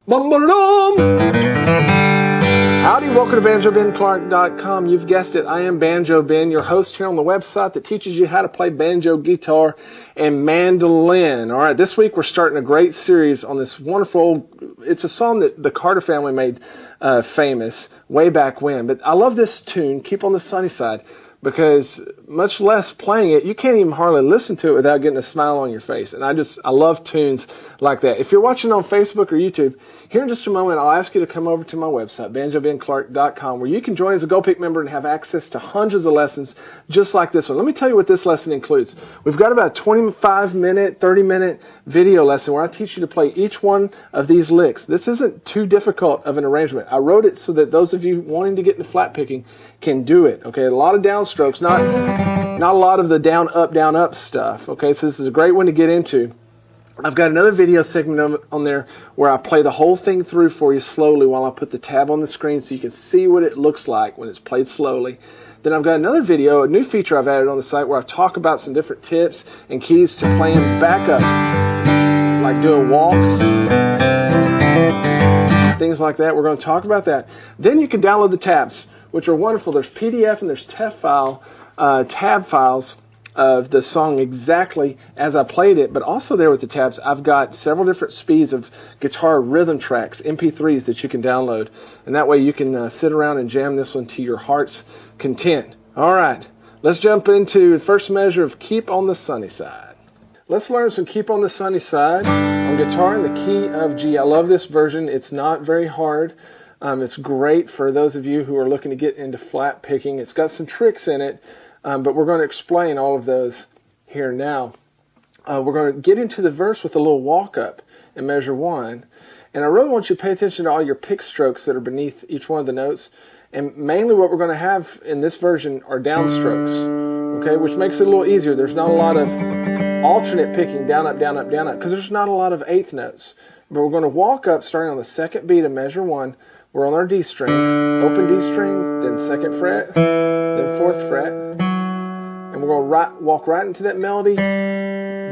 Howdy, welcome to BanjoBenClark.com. You've guessed it, I am Banjo Ben, your host here on the website that teaches you how to play banjo, guitar, and mandolin. All right, this week we're starting a great series on this wonderful, it's a song that the Carter family made famous way back when. But I love this tune, Keep on the Sunny Side, because much less playing it, you can't even hardly listen to it without getting a smile on your face. And I love tunes like that. If you're watching on Facebook or YouTube, here in just a moment, I'll ask you to come over to my website, BanjoBenClark.com, where you can join as a GoPick member and have access to hundreds of lessons just like this one. Let me tell you what this lesson includes. We've got about a 25-minute, 30-minute video lesson where I teach you to play each one of these licks. This isn't too difficult of an arrangement. I wrote it so that those of you wanting to get into flat picking can do it. Okay, a lot of downstrokes, not a lot of the down, up stuff. Okay, so this is a great one to get into. I've got another video segment on there where I play the whole thing through for you slowly while I put the tab on the screen so you can see what it looks like when it's played slowly. Then I've got another video, a new feature I've added on the site where I talk about some different tips and keys to playing backup, like doing walks, things like that. We're going to talk about that. Then you can download the tabs, which are wonderful. There's PDF and there's tab files of the song exactly as I played it, but also there with the tabs, I've got several different speeds of guitar rhythm tracks, MP3s that you can download, and that way you can sit around and jam this one to your heart's content. All right, let's jump into the first measure of Keep on the Sunny Side. Let's learn some Keep on the Sunny Side on guitar in the key of G. I love this version. It's not very hard. It's great for those of you who are looking to get into flat picking. It's got some tricks in it, but we're going to explain all of those here now. We're going to get into the verse with a little walk up in measure 1. And I really want you to pay attention to all your pick strokes that are beneath each one of the notes. And mainly what we're going to have in this version are downstrokes, okay, which makes it a little easier. There's not a lot of alternate picking, down, up, down, up, down, up, because there's not a lot of eighth notes. But we're going to walk up starting on the second beat of measure 1. We're on our D string, open D string, then 2nd fret, then 4th fret, and we're going to walk right into that melody,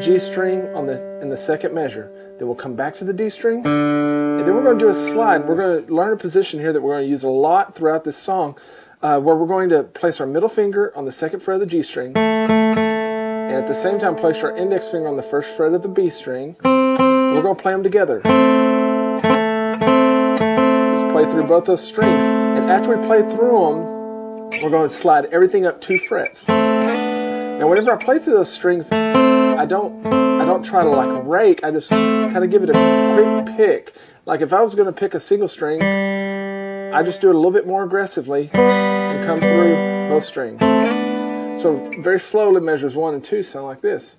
G string in the 2nd measure. Then we'll come back to the D string, and then we're going to do a slide. We're going to learn a position here that we're going to use a lot throughout this song, where we're going to place our middle finger on the 2nd fret of the G string, and at the same time place our index finger on the 1st fret of the B string. We're going to play them together. Play through both those strings, and after we play through them, we're going to slide everything up 2 frets. Now whenever I play through those strings, I don't try to like rake, I just kind of give it a quick pick. Like if I was going to pick a single string, I just do it a little bit more aggressively and come through both strings. So very slowly measures 1 and 2 sound like this.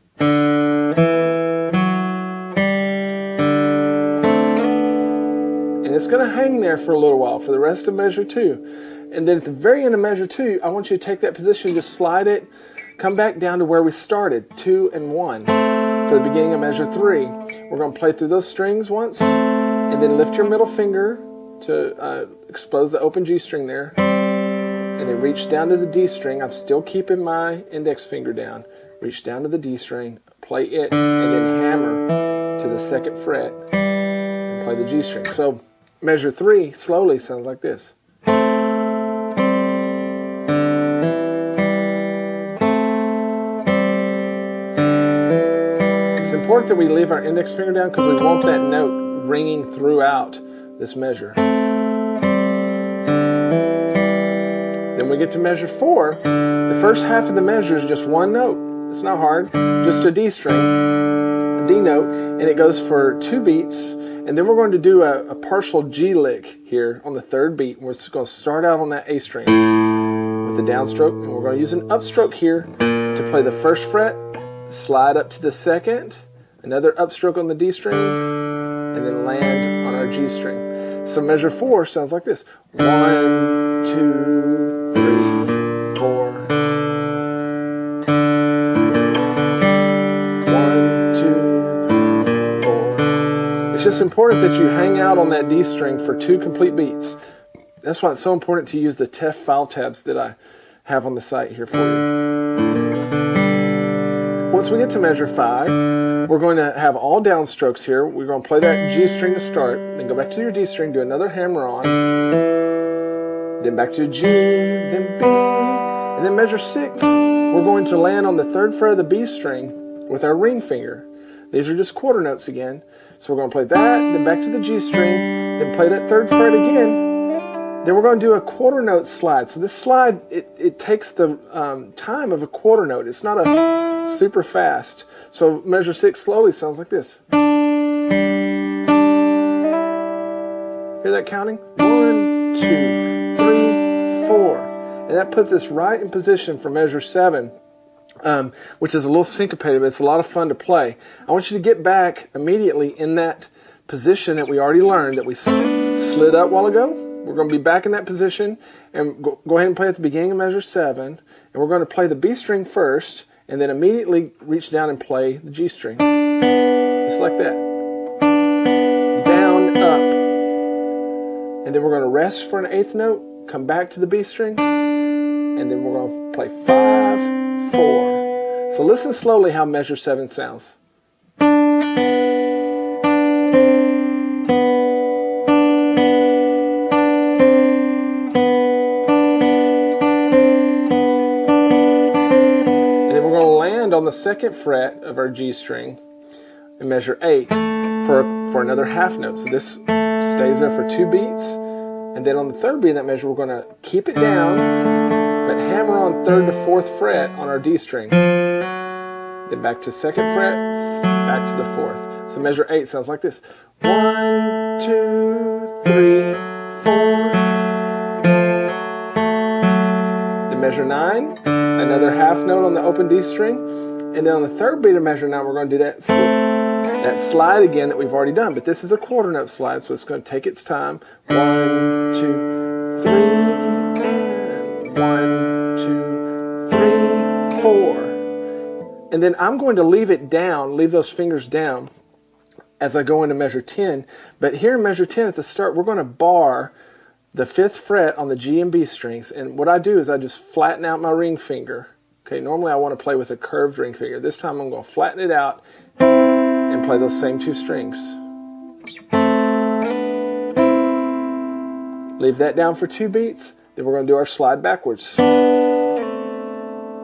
It's going to hang there for a little while for the rest of measure 2. And then at the very end of measure 2, I want you to take that position, just slide it, come back down to where we started, 2 and 1. For the beginning of measure 3, we're going to play through those strings once, and then lift your middle finger to expose the open G string there, and then reach down to the D string. I'm still keeping my index finger down. Reach down to the D string, play it, and then hammer to the 2nd fret, and play the G string. So measure 3 slowly sounds like this. It's important that we leave our index finger down because we want that note ringing throughout this measure. Then we get to measure 4. The first half of the measure is just one note. It's not hard, just a D string, a D note, and it goes for 2 beats. And then we're going to do a partial G lick here on the 3rd beat. We're just going to start out on that A string with the downstroke, and we're going to use an upstroke here to play the 1st fret, slide up to the 2nd, another upstroke on the D string, and then land on our G string. So measure 4 sounds like this. 1, 2, 3, 4. 1, 2, 3, 4. It's just important that you hang out on that D string for 2 complete beats. That's why it's so important to use the file tabs that I have on the site here for you. once we get to measure 5, we're going to have all downstrokes here. We're going to play that G string to start, then go back to your D string, do another hammer on, then back to G, then B, and then measure 6. We're going to land on the 3rd fret of the B string with our ring finger. These are just quarter notes again. So we're going to play that, then back to the G string, then play that 3rd fret again. Then we're going to do a quarter note slide. So this slide, it takes the time of a quarter note. It's not a super fast. So measure 6 slowly sounds like this. Hear that counting? 1, 2, 3, 4. And that puts us right in position for measure 7. Which is a little syncopated, but it's a lot of fun to play. I want you to get back immediately in that position that we already learned, that we slid up a while ago. We're going to be back in that position, and go ahead and play at the beginning of measure 7, and we're going to play the B string first, and then immediately reach down and play the G string. Just like that. Down, up. And then we're going to rest for an 8th note, come back to the B string, and then we're going to play 5, 4. So listen slowly how measure 7 sounds. And then we're going to land on the 2nd fret of our G string and measure 8 for another half note. So this stays there for 2 beats. And then on the 3rd beat of that measure, we're going to keep it down, but hammer on 3rd to 4th fret on our D string. Then back to 2nd fret, back to the 4th. So measure 8 sounds like this. 1, 2, 3, 4. Then measure 9, another half note on the open D string. And then on the 3rd beat of measure 9, we're going to do that slide again that we've already done. But this is a quarter note slide, so it's going to take its time. 1, 2, 3, and 1, 2, 3, 4. And then I'm going to leave it down, leave those fingers down as I go into measure 10. But here in measure 10 at the start, we're going to bar the 5th fret on the G and B strings. And what I do is I just flatten out my ring finger. Okay, normally I want to play with a curved ring finger. This time I'm going to flatten it out and play those same 2 strings. Leave that down for 2 beats. Then we're going to do our slide backwards.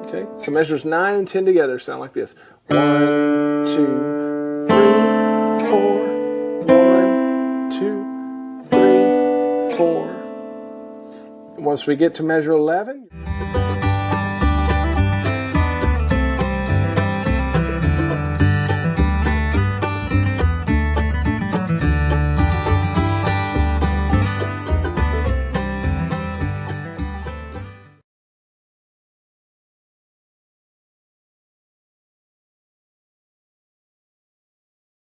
Okay, so measures 9 and 10 together sound like this. 1, 2, 3, 4. 1, 2, 3, 4. And once we get to measure 11.